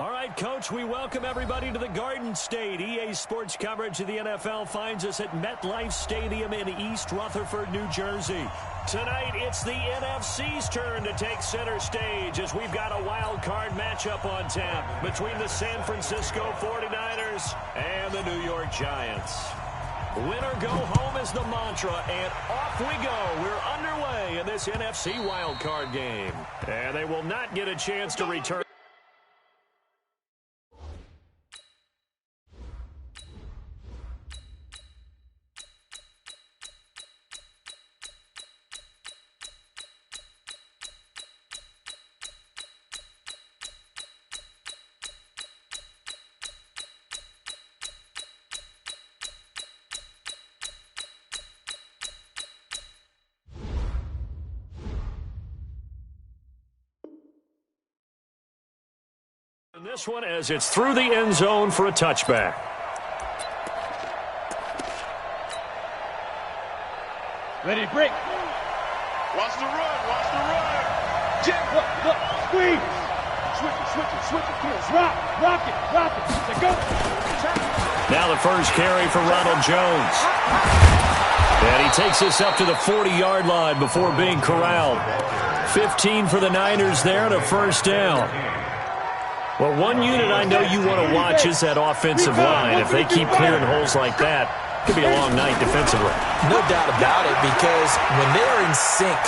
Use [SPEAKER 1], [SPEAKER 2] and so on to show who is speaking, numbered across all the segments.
[SPEAKER 1] All right, Coach, we welcome everybody to the Garden State. EA Sports coverage of the NFL finds us at MetLife Stadium in East Rutherford, New Jersey. Tonight, it's the NFC's turn to take center stage as we've got a wild card matchup on tap between the San Francisco 49ers and the New York Giants. Winner go home is the mantra, and off we go. We're underway in this NFC wild card game. And they will not get a chance to return. This one as it's through the end zone for a touchback.
[SPEAKER 2] Ready to break.
[SPEAKER 3] Watch the run.
[SPEAKER 2] Jim, look, squeeze. Switch it. Come on, rock it. Let's go.
[SPEAKER 1] Now the first carry for Ronald Jones. And he takes this up to the 40-yard line before being corralled. 15 for the Niners there and a first down. Well, one unit I know you want to watch is that offensive line. If they keep clearing holes like that, it could be a long night defensively.
[SPEAKER 4] No doubt about it, because when they are in sync,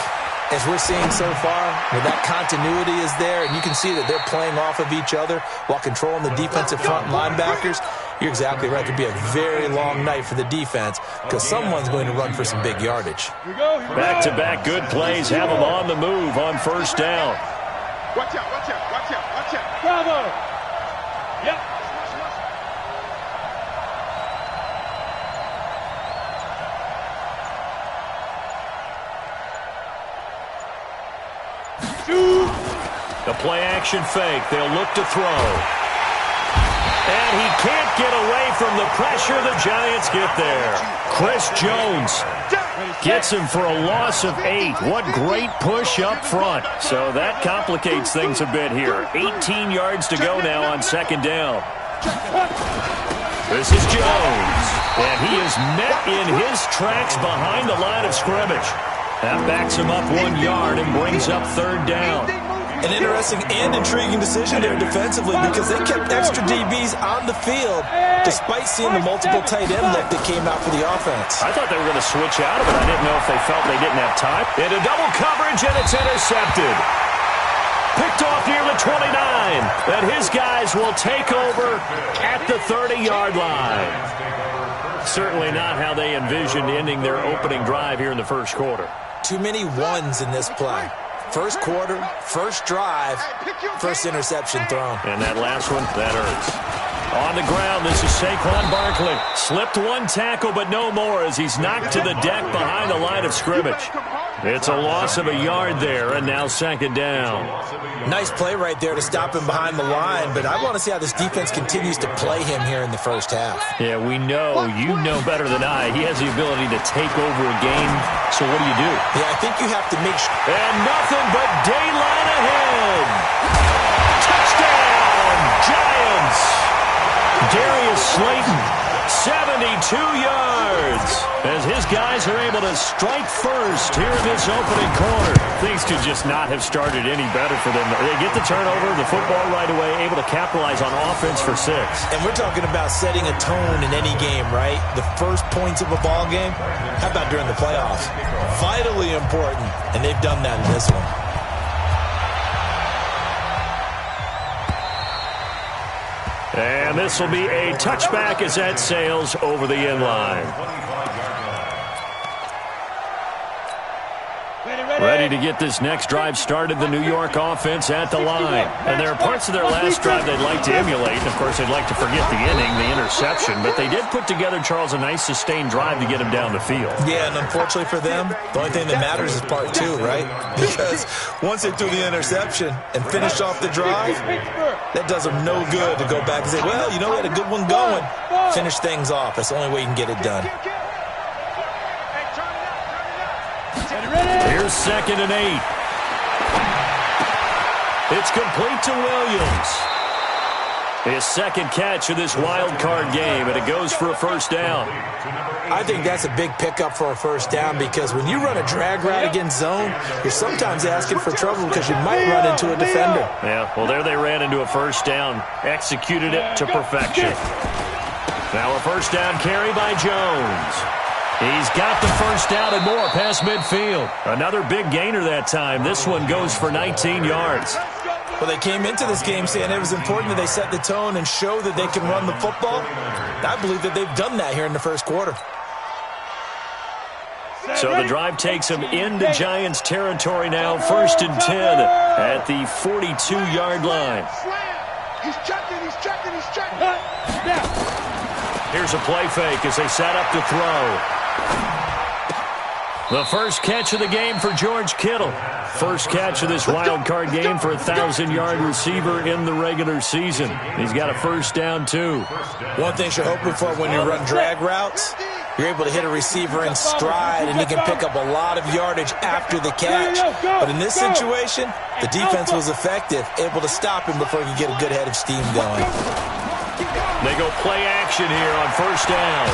[SPEAKER 4] as we're seeing so far, when that continuity is there, and you can see that they're playing off of each other while controlling the defensive front linebackers, you're exactly right. It could be a very long night for the defense because someone's going to run for some big yardage.
[SPEAKER 1] Back-to-back good plays have them on the move on first down.
[SPEAKER 3] Watch out.
[SPEAKER 2] Bravo. Yep.
[SPEAKER 1] The play-action fake. They'll look to throw. And he can't get away from the pressure. The Giants get there. Chris Jones gets him for a loss of 8. What great push up front. So that complicates things a bit here. 18 yards to go now on second down. This is Jones. And he is met in his tracks behind the line of scrimmage. That backs him up 1 yard and brings up third down.
[SPEAKER 4] An interesting and intriguing decision there defensively because they kept extra DBs on the field despite seeing the multiple tight end look that came out for the offense.
[SPEAKER 1] I thought they were going to switch out of it. I didn't know if they felt they didn't have time. Into double coverage, and it's intercepted. Picked off near the 29. And his guys will take over at the 30-yard line. Certainly not how they envisioned ending their opening drive here in the first quarter.
[SPEAKER 4] Too many ones in this play. First quarter, first drive, first interception thrown.
[SPEAKER 1] And that last one, that hurts. On the ground, this is Saquon Barkley. Slipped one tackle, but no more as he's knocked to the deck behind the line of scrimmage. It's a loss of a yard there, and now second down.
[SPEAKER 4] Nice play right there to stop him behind the line, but I want to see how this defense continues to play him here in the first half.
[SPEAKER 1] Yeah, we know. You know better than I. He has the ability to take over a game, so what do you do?
[SPEAKER 4] Yeah, I think you have to make sure.
[SPEAKER 1] And nothing but daylight ahead. Touchdown, Giants. Darius Slayton, 72 yards. As his guys are able to strike first here in this opening quarter. Things could just not have started any better for them. They get the turnover, the football right away, able to capitalize on offense for 6.
[SPEAKER 4] And we're talking about setting a tone in any game, right? The first points of a ball game. How about during the playoffs? Vitally important, and they've done that in this one.
[SPEAKER 1] And this will be a touchback as that sails over the end line. Ready to get this next drive started, the New York offense at the line. And there are parts of their last drive they'd like to emulate. And, of course, they'd like to forget the inning, the interception. But they did put together, Charles, a nice sustained drive to get him down the field.
[SPEAKER 4] Yeah, and unfortunately for them, the only thing that matters is part 2, right? Because once they threw the interception and finished off the drive, that does them no good to go back and say, well, you know, we had a good one going. Finish things off. That's the only way you can get it done.
[SPEAKER 1] Here's 2nd and 8. It's complete to Williams. His second catch of this wild card game, and it goes for a first down.
[SPEAKER 4] I think that's a big pickup for a first down because when you run a drag route against zone, you're sometimes asking for trouble because you might run into a defender.
[SPEAKER 1] Yeah, well, there they ran into a first down, executed it to perfection. Now a first down carry by Jones. He's got the first down and more past midfield. Another big gainer that time. This one goes for 19 yards.
[SPEAKER 4] Well, they came into this game saying it was important that they set the tone and show that they can run the football. I believe that they've done that here in the first quarter.
[SPEAKER 1] So the drive takes them into Giants territory now. 1st and 10 at the 42-yard line.
[SPEAKER 3] He's checking.
[SPEAKER 1] Here's a play fake as they set up to throw. The first catch of the game for George Kittle. First catch of this wild card game for a 1,000-yard receiver in the regular season. He's got a first down, too.
[SPEAKER 4] One thing you're hoping for when you run drag routes, you're able to hit a receiver in stride, and you can pick up a lot of yardage after the catch. But in this situation, the defense was effective, able to stop him before he could get a good head of steam going.
[SPEAKER 1] They go play action here on first down.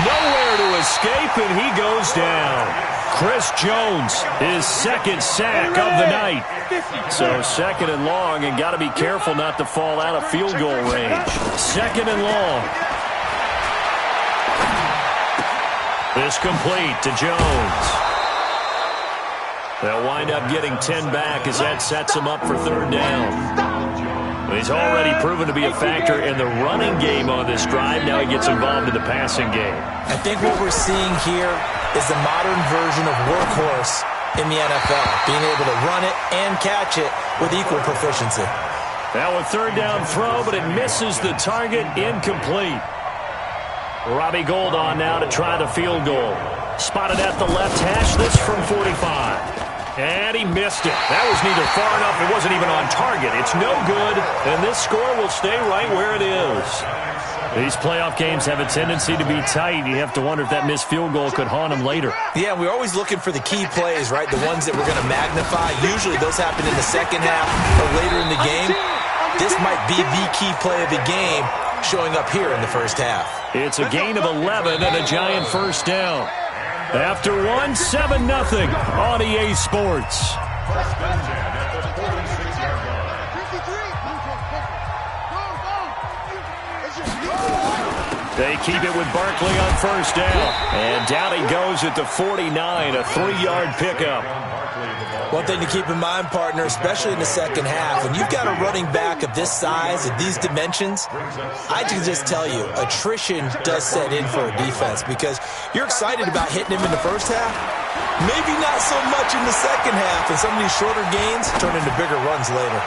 [SPEAKER 1] Nowhere to escape, and he goes down. Chris Jones, his second sack of the night. So second and long, and got to be careful not to fall out of field goal range. Second and long. This complete to Jones. They'll wind up getting 10 back as that sets him up for third down. He's already proven to be a factor in the running game on this drive. Now he gets involved in the passing game.
[SPEAKER 4] I think what we're seeing here is the modern version of workhorse in the NFL, being able to run it and catch it with equal proficiency.
[SPEAKER 1] Now a third down throw, but it misses the target, incomplete. Robbie Gould on now to try the field goal. Spotted at the left hash, this from 45. And he missed it. That was neither far enough. It wasn't even on target. It's no good, and this score will stay right where it is. These playoff games have a tendency to be tight. You have to wonder if that missed field goal could haunt them later.
[SPEAKER 4] Yeah, we're always looking for the key plays, right? The ones that we're going to magnify. Usually those happen in the second half or later in the game. This might be the key play of the game showing up here in the first half.
[SPEAKER 1] It's a gain of 11 and a Giant first down. After 1, 7-0 on EA Sports. They keep it with Barkley on first down. And down he goes at the 49, a 3-yard pickup.
[SPEAKER 4] One thing to keep in mind, partner, especially in the second half, when you've got a running back of this size, of these dimensions, I can just tell you, attrition does set in for a defense because you're excited about hitting him in the first half, maybe not so much in the second half, and some of these shorter gains turn into bigger runs later.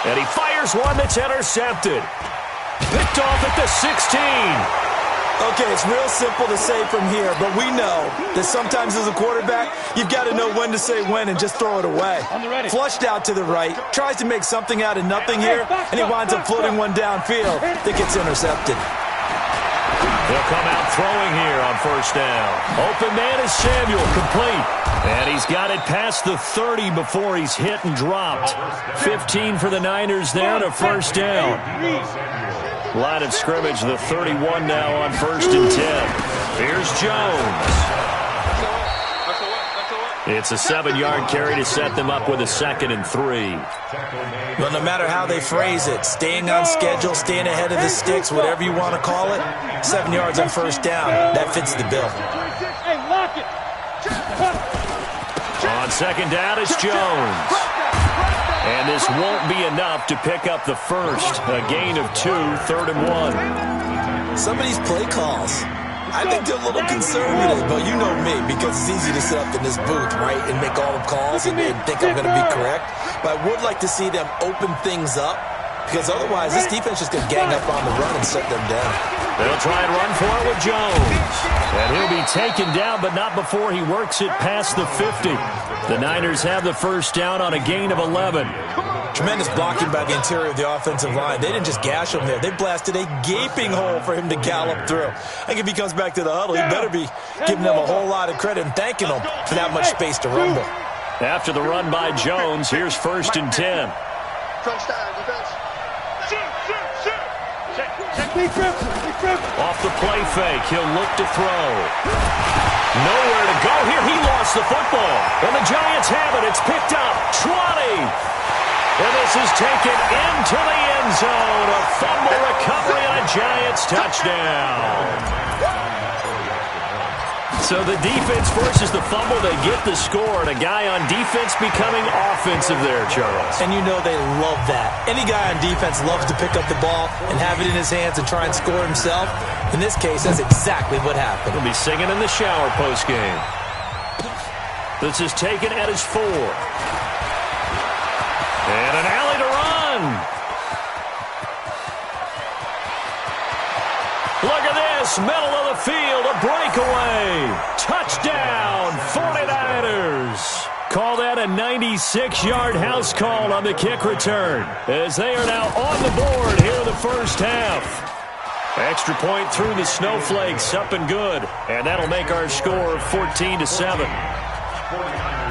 [SPEAKER 1] And he fires one that's intercepted. Picked off at the 16.
[SPEAKER 4] Okay, it's real simple to say from here, but we know that sometimes as a quarterback, you've got to know when to say when and just throw it away. Flushed out to the right, tries to make something out of nothing here, and he winds up floating one downfield that gets intercepted.
[SPEAKER 1] They'll come out throwing here on first down. Open man is Samuel, complete. And he's got it past the 30 before he's hit and dropped. 15 for the Niners there to first down. Line of scrimmage, the 31 now on 1st and 10. Here's Jones. It's a 7-yard carry to set them up with a 2nd and 3.
[SPEAKER 4] Well, no matter how they phrase it, staying on schedule, staying ahead of the sticks, whatever you want to call it, 7 yards on first down, that fits the bill.
[SPEAKER 1] On second down, it's Jones. And this won't be enough to pick up the first. A gain of 2, 3rd and 1.
[SPEAKER 4] Some of these play calls, I think they're a little conservative, but you know me, because it's easy to sit up in this booth, right, and make all the calls and think I'm going to be correct. But I would like to see them open things up, because otherwise this defense is going to gang up on the run and shut them down.
[SPEAKER 1] They'll try and run for it with Jones. And he'll be taken down, but not before he works it past the 50. The Niners have the first down on a gain of 11.
[SPEAKER 4] Tremendous blocking by the interior of the offensive line. They didn't just gash him there. They blasted a gaping hole for him to gallop through. I think if he comes back to the huddle, he better be giving them a whole lot of credit and thanking them for that much space to rumble.
[SPEAKER 1] After the run by Jones, here's 1st and 10. Off the play fake, he'll look to throw. Nowhere to go here. He lost the football. And the Giants have it. It's picked up. 20. And this is taken into the end zone. A fumble recovery and a Giants touchdown. So the defense forces the fumble. They get the score, and a guy on defense becoming offensive there, Charles.
[SPEAKER 4] And you know they love that. Any guy on defense loves to pick up the ball and have it in his hands and try and score himself. In this case, that's exactly what happened.
[SPEAKER 1] He'll be singing in the shower postgame. This is taken at his 4. And an alley to run. Look at this, middle of the field, a breakaway. Touchdown, 49ers. Call that a 96-yard house call on the kick return, as they are now on the board here in the first half. Extra point through the snowflakes, up and good, and that'll make our score 14-7.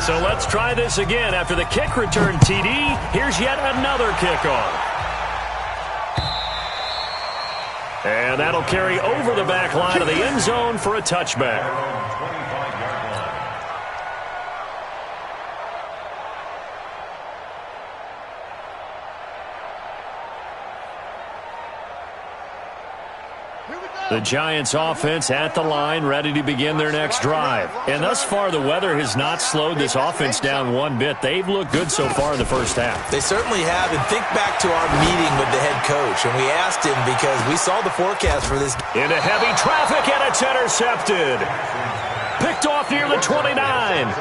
[SPEAKER 1] So let's try this again. After the kick return TD, here's yet another kickoff. And that'll carry over the back line of the end zone for a touchback. The Giants offense at the line, ready to begin their next drive. And thus far, the weather has not slowed this offense down one bit. They've looked good so far in the first half.
[SPEAKER 4] They certainly have. And think back to our meeting with the head coach. And we asked him because we saw the forecast for this.
[SPEAKER 1] Into heavy traffic, and it's intercepted. Picked off near the 29.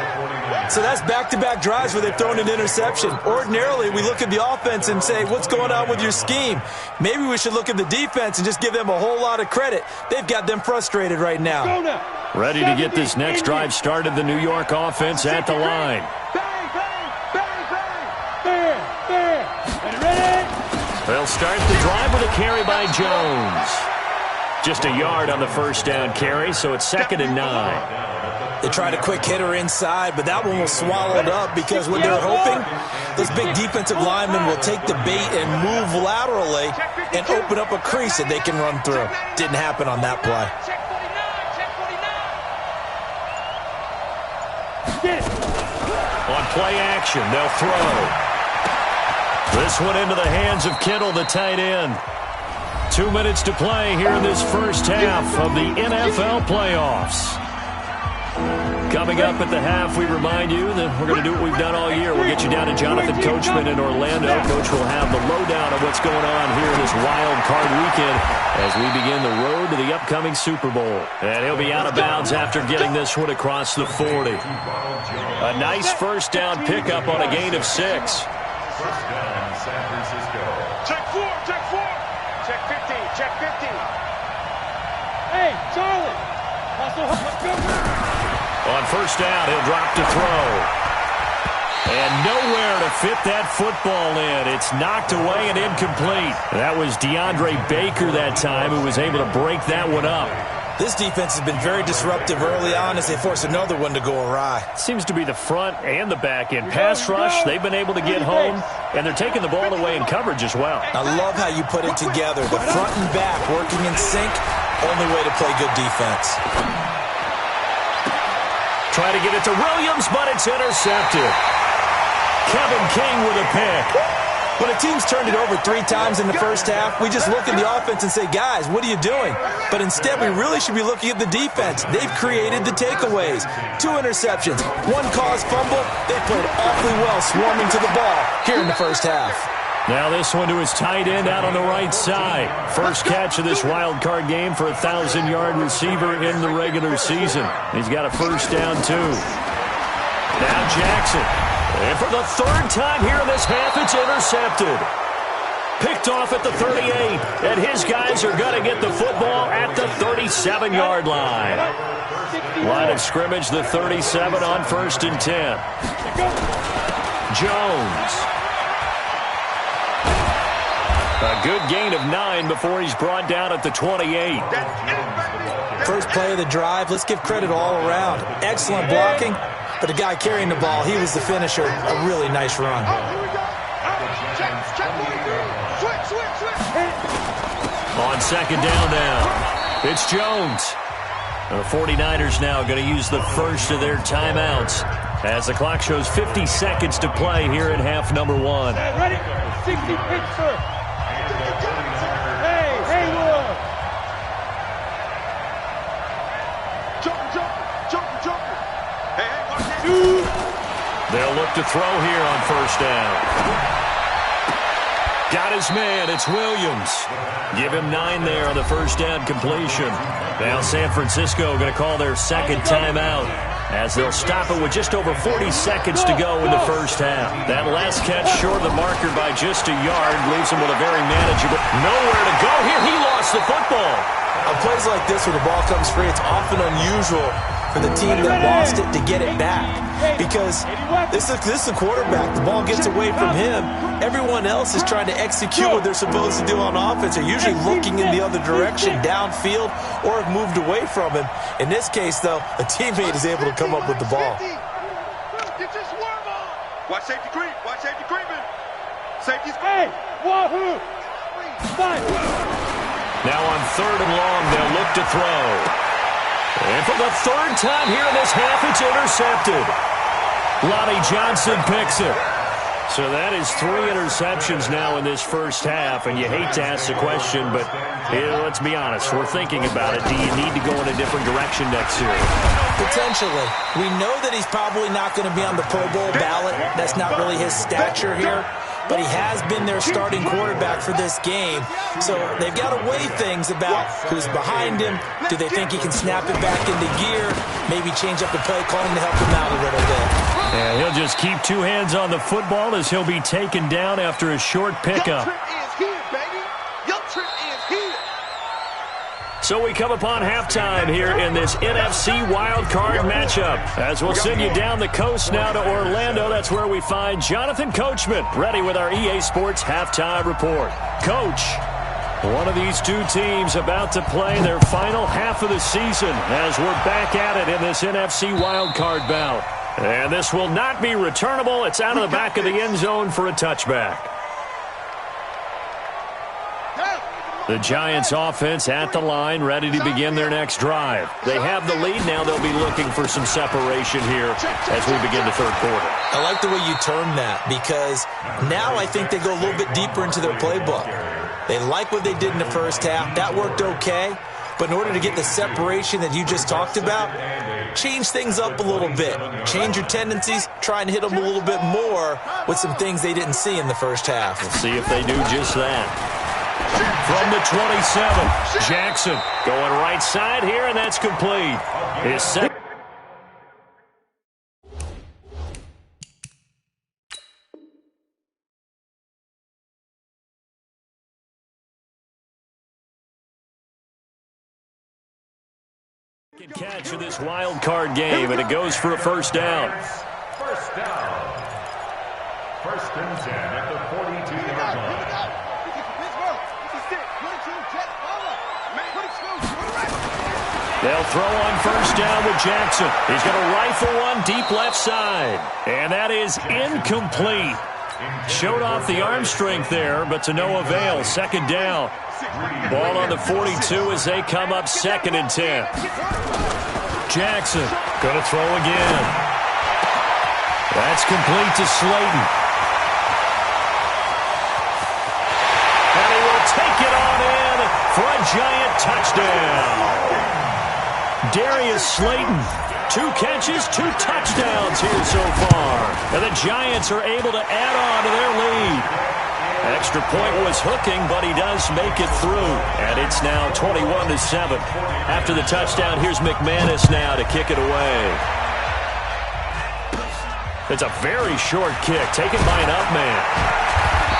[SPEAKER 4] So that's back-to-back drives where they've thrown an interception. Ordinarily, we look at the offense and say, what's going on with your scheme? Maybe we should look at the defense and just give them a whole lot of credit. They've got them frustrated right now.
[SPEAKER 1] Ready to get this next drive started, the New York offense at the line.
[SPEAKER 2] Bang, bang, bang, bang. There. And ready?
[SPEAKER 1] They'll start the drive with a carry by Jones. Just a yard on the first down carry, so it's 2nd and 9.
[SPEAKER 4] They tried a quick hitter inside, but that one was swallowed up because what they're hoping, this big defensive lineman will take the bait and move laterally and open up a crease that they can run through. Didn't happen on that play.
[SPEAKER 1] On play action, they'll throw. This one into the hands of Kittle, the tight end. 2 minutes to play here in this first half of the NFL playoffs. Coming up at the half, we remind you that we're going to do what we've done all year. We'll get you down to Jonathan Coachman in Orlando. Coach will have the lowdown of what's going on here in this wild card weekend as we begin the road to the upcoming Super Bowl. And he'll be out of bounds after getting this one across the 40. A nice first down pickup on a gain of 6.
[SPEAKER 3] First down, San Francisco. Check 4, check 4. Check 50, check 50.
[SPEAKER 2] Hey, Charlie. Let's go.
[SPEAKER 1] On first down, he'll drop to throw. And nowhere to fit that football in. It's knocked away and incomplete. That was DeAndre Baker that time who was able to break that one up.
[SPEAKER 4] This defense has been very disruptive early on as they force another one to go awry.
[SPEAKER 1] Seems to be the front and the back end. Pass rush, they've been able to get home, and they're taking the ball away in coverage as well.
[SPEAKER 4] I love how you put it together. The front and back working in sync, only way to play good defense.
[SPEAKER 1] Try to get it to Williams, but it's intercepted. Kevin King with a pick.
[SPEAKER 4] When a team's turned it over 3 times in the first half, we just look at the offense and say, guys, what are you doing? But instead, we really should be looking at the defense. They've created the takeaways. 2 interceptions, 1 caused fumble. They played awfully well swarming to the ball here in the first half.
[SPEAKER 1] Now this one to his tight end out on the right side. First catch of this wild card game for a 1,000-yard receiver in the regular season. He's got a first down, too. Now Jackson. And for the 3rd time here in this half, it's intercepted. Picked off at the 38. And his guys are going to get the football at the 37-yard line. Line of scrimmage, the 37 on 1st and 10. Jones. A good gain of 9 before he's brought down at the 28.
[SPEAKER 4] First play of the drive, let's give credit all around. Excellent blocking, but the guy carrying the ball, he was the finisher. A really nice run.
[SPEAKER 3] Check, switch.
[SPEAKER 1] second down now. It's Jones. The 49ers now going to use the first of their timeouts as the clock shows 50 seconds to play here in half number 1.
[SPEAKER 2] Ready? 60 Pittsburgh. Hey, Haywood. Jumper. Hey,
[SPEAKER 1] they'll look to throw here on first down. Got his man. It's Williams. Give him 9 there on the first down completion. Now San Francisco going to call their second timeout as they'll stop it with just over 40 seconds to go in the first half. That last catch short of the marker by just a yard leaves him with a very manageable. Nowhere to go here. He lost the football.
[SPEAKER 4] On plays like this where the ball comes free, it's often unusual for the team that lost it to get it back. Because this is the quarterback. The ball gets away from him. Everyone else is trying to execute what they're supposed to do on offense. They're usually looking in the other direction, downfield, or have moved away from him. In this case, though, a teammate is able to come up with the ball.
[SPEAKER 3] Watch safety creep. Watch safety creeping. Safety's
[SPEAKER 2] Hey, wahoo! Fine.
[SPEAKER 1] Now on third and long, they'll look to throw. And for the third time here in this half, it's intercepted. Lonnie Johnson picks it. So that is 3 interceptions now in this first half, and you hate to ask the question, but let's be honest, we're thinking about it. Do you need to go in a different direction next year?
[SPEAKER 4] Potentially. We know that he's probably not going to be on the Pro Bowl ballot. That's not really his stature here. But he has been their starting quarterback for this game. So they've got to weigh things about who's behind him. Do they think he can snap it back into gear? Maybe change up the play calling to help him out a little bit.
[SPEAKER 1] And he'll just keep 2 hands on the football as he'll be taken down after a short pickup. So we come upon halftime here in this NFC wildcard matchup. As we'll send you down the coast now to Orlando, that's where we find Jonathan Coachman, ready with our EA Sports halftime report. Coach, one of these two teams about to play their final half of the season as we're back at it in this NFC wildcard bout. And this will not be returnable. It's out of the back of the end zone for a touchback. The Giants offense at the line, ready to begin their next drive. They have the lead. Now they'll be looking for some separation here as we begin the third quarter.
[SPEAKER 4] I like the way you term that because now I think they go a little bit deeper into their playbook. They like what they did in the first half. That worked okay. But in order to get the separation that you just talked about, change things up a little bit. Change your tendencies. Try and hit them a little bit more with some things they didn't see in the first half.
[SPEAKER 1] We'll see if they do just that. From the 27, Jackson going right side here, and that's complete. His second. Catch of this wild card game, and it goes for a first down.
[SPEAKER 3] First down. First and 10 at the 42-yard line.
[SPEAKER 1] They'll throw on first down with Jackson. He's going to rifle one deep left side. And that is incomplete. Showed off the arm strength there, but to no avail. Second down. Ball on the 42 as they come up second and 10. Jackson going to throw again. That's complete to Slayton. And he will take it on in for a Giant touchdown. Darius Slayton, 2 catches, 2 touchdowns here so far. And the Giants are able to add on to their lead. Extra point was hooking, but he does make it through. And it's now 21-7. After the touchdown, here's McManus now to kick it away. It's a very short kick, taken by an up man.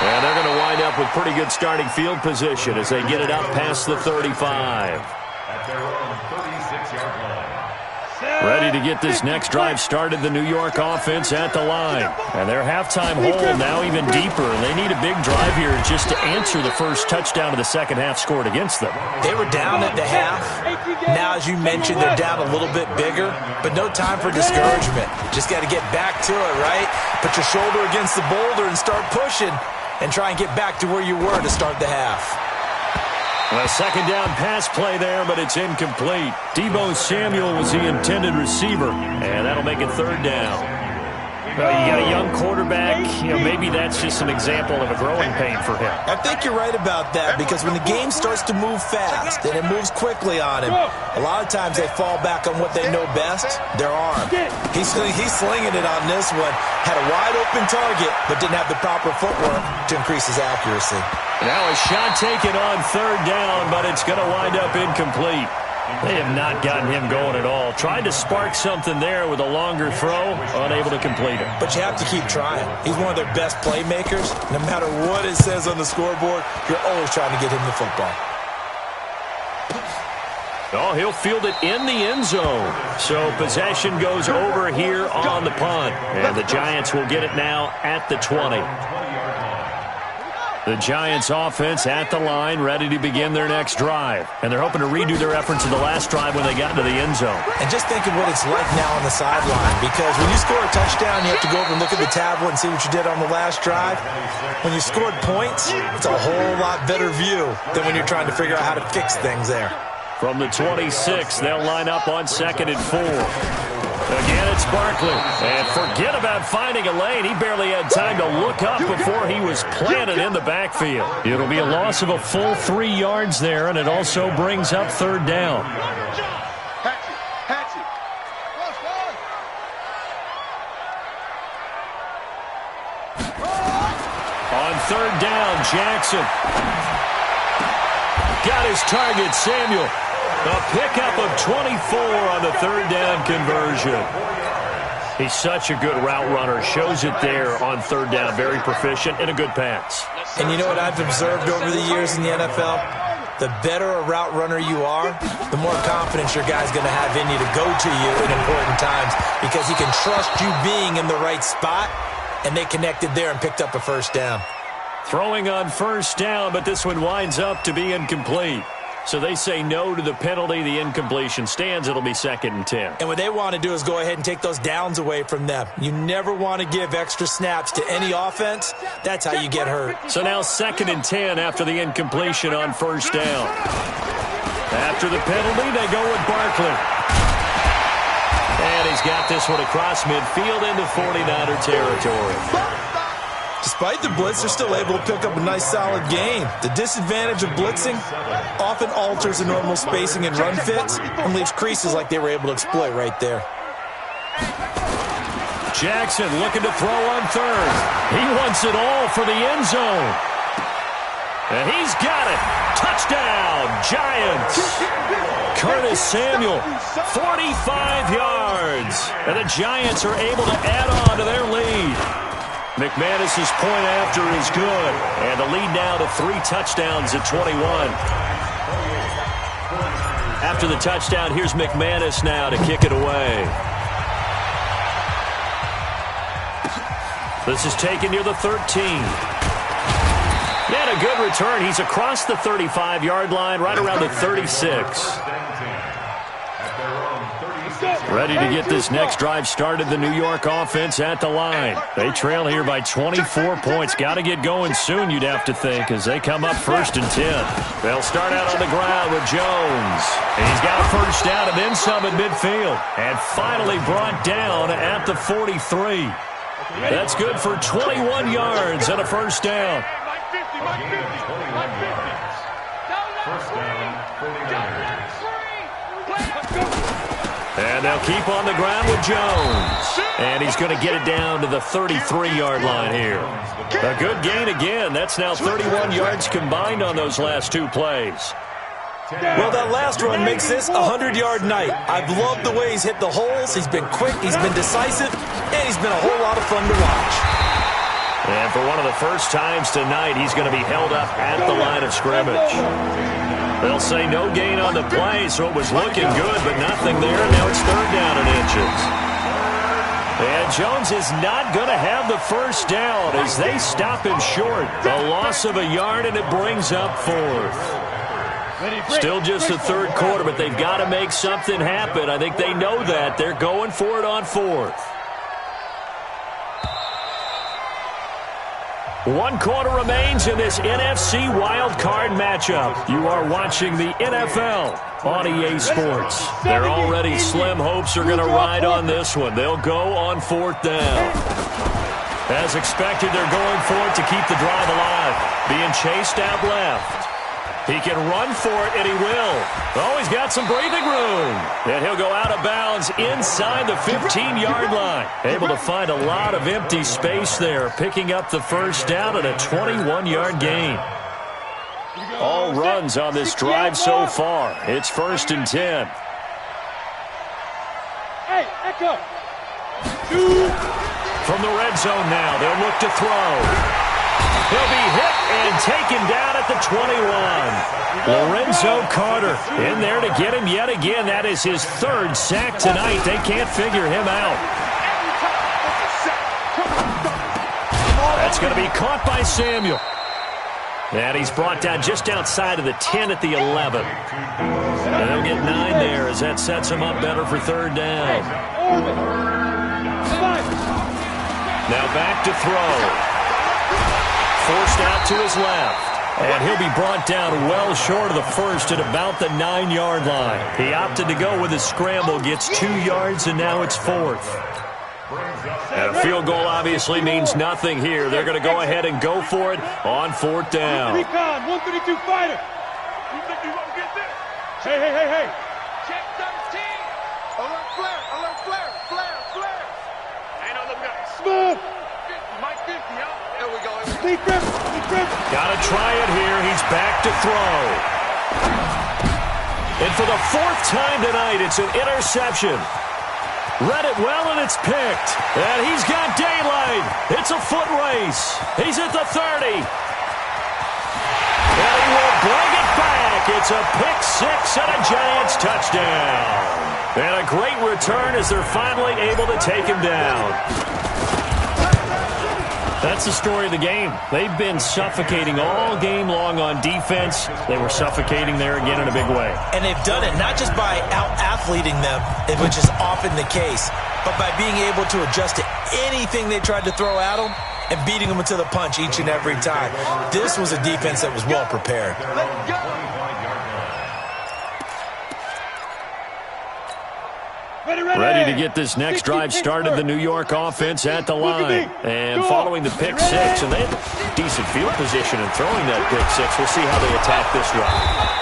[SPEAKER 1] And they're going to wind up with pretty good starting field position as they get it up past the 35.
[SPEAKER 3] At their own 36-yard line.
[SPEAKER 1] Ready to get this next drive started, the New York offense at the line. And their halftime hole now even deeper, and they need a big drive here just to answer the first touchdown of the second half scored against them.
[SPEAKER 4] They were down at the half. Now, as you mentioned, they're down a little bit bigger, but no time for discouragement. Just got to get back to it, right? Put your shoulder against the boulder and start pushing and try and get back to where you were to start the half.
[SPEAKER 1] A second down pass play there, but it's incomplete. Deebo Samuel was the intended receiver, and that'll make it third down. Well, you got a young quarterback. Maybe that's just an example of a growing pain for him.
[SPEAKER 4] I think you're right about that, because when the game starts to move fast and it moves quickly on him, a lot of times they fall back on what they know best, their arm. He's slinging it on this one. Had a wide-open target, but didn't have the proper footwork to increase his accuracy.
[SPEAKER 1] Now a shot taken on third down, but it's going to wind up incomplete. They have not gotten him going at all. Tried to spark something there with a longer throw, unable to complete it.
[SPEAKER 4] But you have to keep trying. He's one of their best playmakers. No matter what it says on the scoreboard, you're always trying to get him the football.
[SPEAKER 1] Oh, he'll field it in the end zone. So possession goes over here on the punt. And the Giants will get it now at the 20. The Giants offense at the line, ready to begin their next drive. And they're hoping to redo their efforts of the last drive when they got into the end zone.
[SPEAKER 4] And just think of what it's like now on the sideline, because when you score a touchdown, you have to go over and look at the tablet and see what you did on the last drive. When you scored points, it's a whole lot better view than when you're trying to figure out how to fix things there.
[SPEAKER 1] From the 26, they'll line up on 2nd and 4. Again, it's Barkley. And forget about finding a lane. He barely had time to look up before he was planted in the backfield. It'll be a loss of a full 3 yards there, and it also brings up third down. On third down, Jackson. Got his target, Samuel. A pickup of 24 on the third down conversion. He's such a good route runner. Shows it there on third down. Very proficient and a good pass.
[SPEAKER 4] And you know what I've observed over the years in the NFL? The better a route runner you are, the more confidence your guy's going to have in you to go to you in important times, because he can trust you being in the right spot, and they connected there and picked up a first down.
[SPEAKER 1] Throwing on first down, but this one winds up to be incomplete. So they say no to the penalty. The incompletion stands. It'll be 2nd and 10.
[SPEAKER 4] And what they want to do is go ahead and take those downs away from them. You never want to give extra snaps to any offense. That's how you get hurt.
[SPEAKER 1] So now 2nd and 10 after the incompletion on first down. After the penalty, they go with Barkley. And he's got this one across midfield into 49er territory.
[SPEAKER 4] Despite the blitz, they're still able to pick up a nice, solid gain. The disadvantage of blitzing often alters the normal spacing and run fits and leaves creases like they were able to exploit right there.
[SPEAKER 1] Jackson looking to throw on third. He wants it all for the end zone. And he's got it. Touchdown, Giants. Curtis Samuel, 45 yards. And the Giants are able to add on to their lead. McManus's point after is good. And the lead now to 3 touchdowns at 21. After the touchdown, here's McManus now to kick it away. This is taken near the 13. And a good return. He's across the 35-yard line, right around the 36. Ready to get this next drive started, the New York offense at the line. They trail here by 24 points. Got to get going soon, you'd have to think, as they come up 1st and 10. They'll start out on the ground with Jones. He's got a first down and then some at midfield. And finally brought down at the 43. That's good for 21 yards and a first down.
[SPEAKER 3] First down, 49ers.
[SPEAKER 1] And they'll keep on the ground with Jones. And he's going to get it down to the 33-yard line here. A good gain again. That's now 31 yards combined on those last 2 plays.
[SPEAKER 4] Well, that last run makes this a 100-yard night. I've loved the way he's hit the holes. He's been quick, he's been decisive, and he's been a whole lot of fun to watch.
[SPEAKER 1] And for one of the first times tonight, he's going to be held up at the line of scrimmage. They'll say no gain on the play, so it was looking good, but nothing there. Now it's 3rd down and inches. And Jones is not going to have the first down as they stop him short. A loss of a yard, and it brings up 4th. Still just the 3rd quarter, but they've got to make something happen. I think they know that. They're going for it on 4th. 1 quarter remains in this NFC wildcard matchup. You are watching the NFL on EA Sports. Their already slim hopes are going to ride on this one. They'll go on 4th down. As expected, they're going for it to keep the drive alive. Being chased out left. He can run for it, and he will. Oh, he's got some breathing room. And he'll go out of bounds inside the 15-yard line. Able to find a lot of empty space there, picking up the first down and a 21-yard gain. All runs on this drive so far. It's 1st and 10.
[SPEAKER 2] Hey, Echo.
[SPEAKER 1] From the red zone now, they'll look to throw. He'll be hit and taken down at the 21. Lorenzo Carter in there to get him yet again. That is his 3rd sack tonight. They can't figure him out. That's going to be caught by Samuel. And he's brought down just outside of the 10 at the 11. And they'll get 9 there as that sets him up better for 3rd down. Now back to throw. Forced out to his left. And he'll be brought down well short of the first at about the 9-yard line. He opted to go with his scramble, gets 2 yards, and now it's 4th. And a field goal obviously means nothing here. They're going to go ahead and go for it on 4th down.
[SPEAKER 2] Recon, 132 fighter. You think you won't get this? Hey.
[SPEAKER 3] Check 13. Alert flare. Flare. Ain't no look guys.
[SPEAKER 2] Smooth.
[SPEAKER 3] Mike 50, huh? There we go.
[SPEAKER 2] Deep grip.
[SPEAKER 1] Got to try it here. He's back to throw. And for the 4th time tonight, it's an interception. Read it well, and it's picked. And he's got daylight. It's a foot race. He's at the 30. And he will bring it back. It's a pick 6 and a Giants touchdown. And a great return as they're finally able to take him down. That's the story of the game. They've been suffocating all game long on defense. They were suffocating there again in a big way.
[SPEAKER 4] And they've done it not just by out-athleting them, which is often the case, but by being able to adjust to anything they tried to throw at them and beating them to the punch each and every time. This was a defense that was well prepared.
[SPEAKER 1] Ready to get this next drive started, the New York offense at the line. And following the pick 6, and they have decent field position in throwing that pick 6. We'll see how they attack this drive.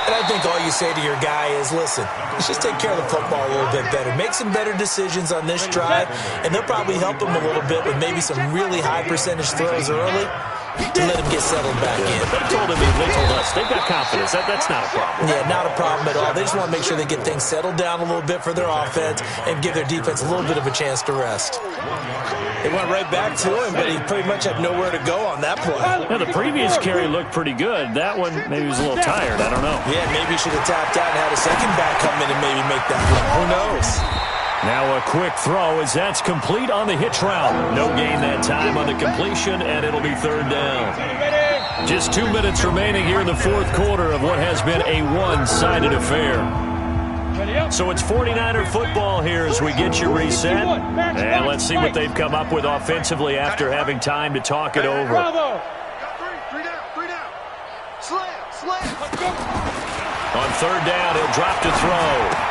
[SPEAKER 4] And I think all you say to your guy is, listen, let's just take care of the football a little bit better. Make some better decisions on this drive, and they'll probably help him a little bit with maybe some really high percentage throws early to let him get settled back in.
[SPEAKER 1] They told us they've got confidence. That's not a problem.
[SPEAKER 4] Yeah, not a problem at all. They just want to make sure they get things settled down a little bit for their offense and give their defense a little bit of a chance to rest. They went right back to him, but he pretty much had nowhere to go on that play.
[SPEAKER 1] Yeah, the previous carry looked pretty good. That one, maybe he was a little tired. I don't know.
[SPEAKER 4] Yeah, maybe he should have tapped out and had a second back come in and maybe make that one. Who knows?
[SPEAKER 1] Now a quick throw as that's complete on the hitch route. No gain that time on the completion, and it'll be 3rd down. Just 2 minutes remaining here in the 4th quarter of what has been a one-sided affair. So it's 49er football here as we get you reset. And let's see what they've come up with offensively after having time to talk it over.
[SPEAKER 3] Three down. Slam.
[SPEAKER 1] On 3rd down, he'll drop to throw.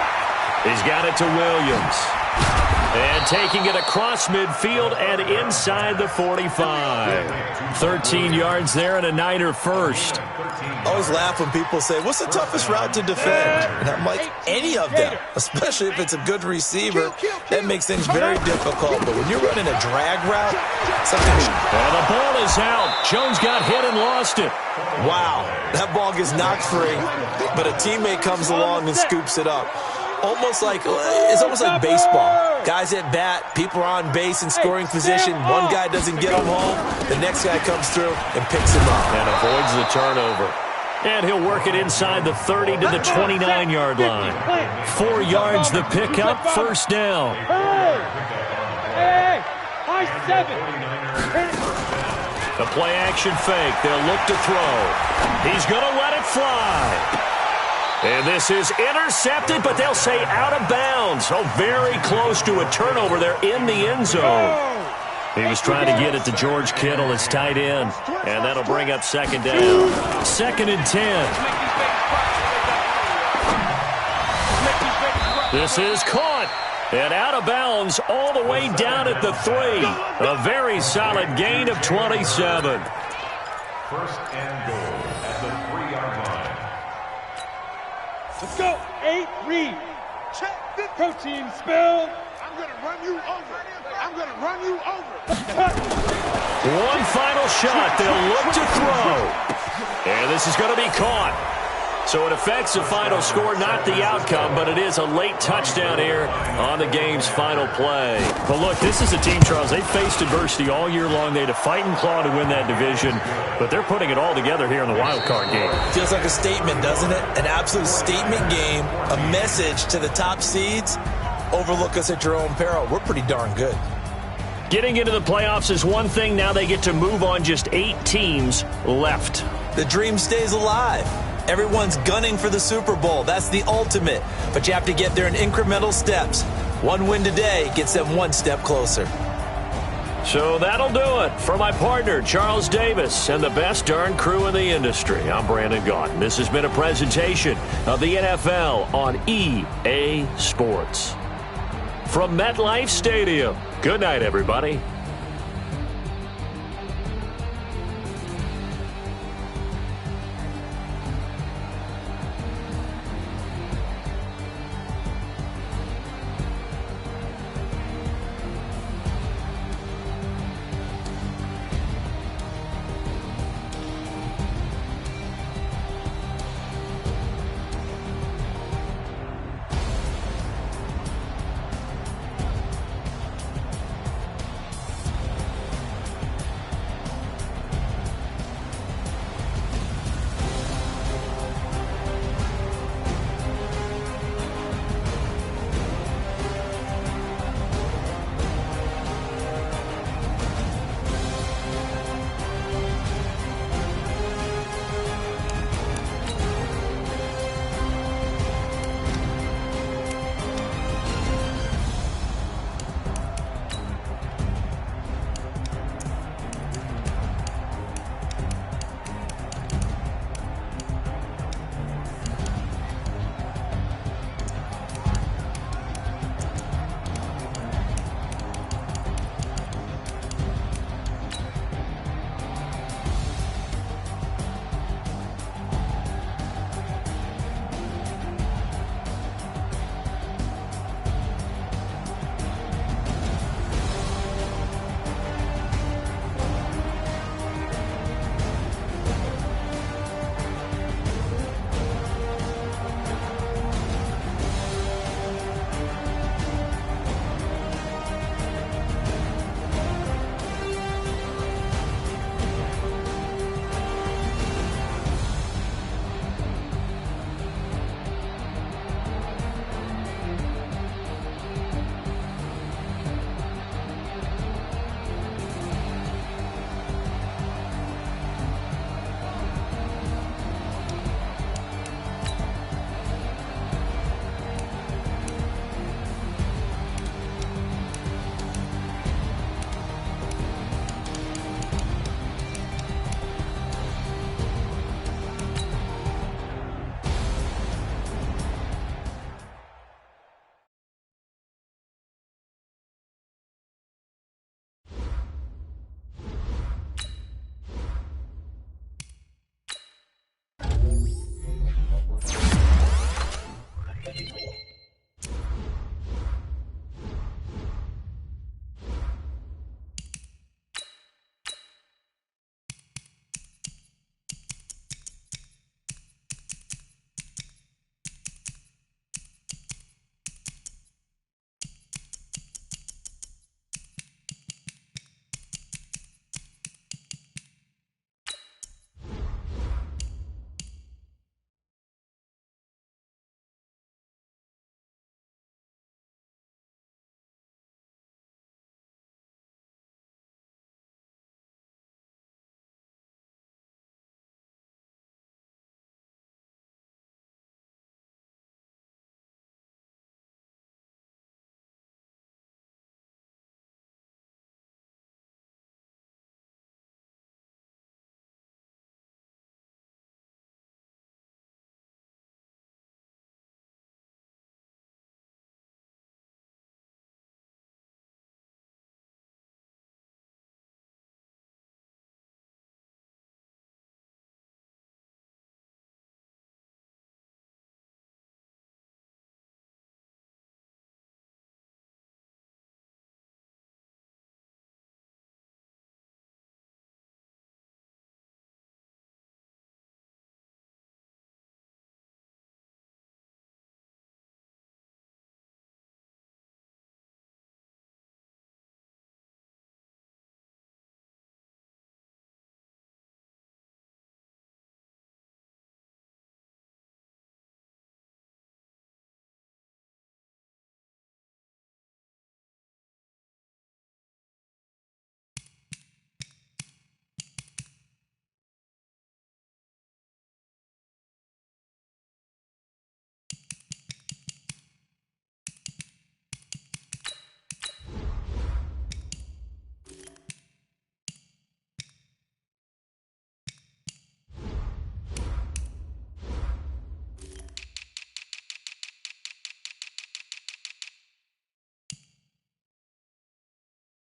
[SPEAKER 1] He's got it to Williams. And taking it across midfield and inside the 45. 13 yards there and a Niner first.
[SPEAKER 4] I always laugh when people say, what's the toughest route to defend? And I'm like, any of them, especially if it's a good receiver. That makes things very difficult. But when you're running a drag route, something...
[SPEAKER 1] And the ball is out. Jones got hit and lost it.
[SPEAKER 4] Wow, that ball gets knocked free, but a teammate comes along and scoops it up. It's almost like baseball. Guys at bat, people are on base in scoring position. One guy doesn't get him home. The next guy comes through and picks him up.
[SPEAKER 1] And avoids the turnover. And he'll work it inside the 30 to the 29-yard line. 4 yards the pickup, 1st down.
[SPEAKER 2] Hey, high 7.
[SPEAKER 1] The play action fake. They'll look to throw. He's going to let it fly. And this is intercepted, but they'll say out of bounds. Oh, very close to a turnover there in the end zone. He was trying to get it to George Kittle, his tight end, and that'll bring up second down. 2nd and 10. This is caught and out of bounds all the way down at the 3. A very solid gain of 27.
[SPEAKER 3] 1st and goal at the 3-yard line.
[SPEAKER 2] Let's go. 8, read. Check the protein spell.
[SPEAKER 5] I'm going to run you over. I'm going to run you over.
[SPEAKER 1] One final shot. They'll look to throw. And this is going to be caught. So it affects the final score, not the outcome, but it is a late touchdown here on the game's final play.
[SPEAKER 6] But look, this is a team, Charles. They've faced adversity all year long. They had to fight and claw to win that division, but they're putting it all together here in the wild card game.
[SPEAKER 4] Feels like a statement, doesn't it? An absolute statement game, a message to the top seeds. Overlook us at your own peril. We're pretty darn good.
[SPEAKER 1] Getting into the playoffs is one thing. Now they get to move on. Just 8 teams left.
[SPEAKER 4] The dream stays alive. Everyone's gunning for the Super Bowl. That's the ultimate. But you have to get there in incremental steps. One win today gets them one step closer.
[SPEAKER 1] So that'll do it. For my partner, Charles Davis, and the best darn crew in the industry, I'm Brandon Gaudin. This has been a presentation of the NFL on EA Sports. From MetLife Stadium, good night, everybody.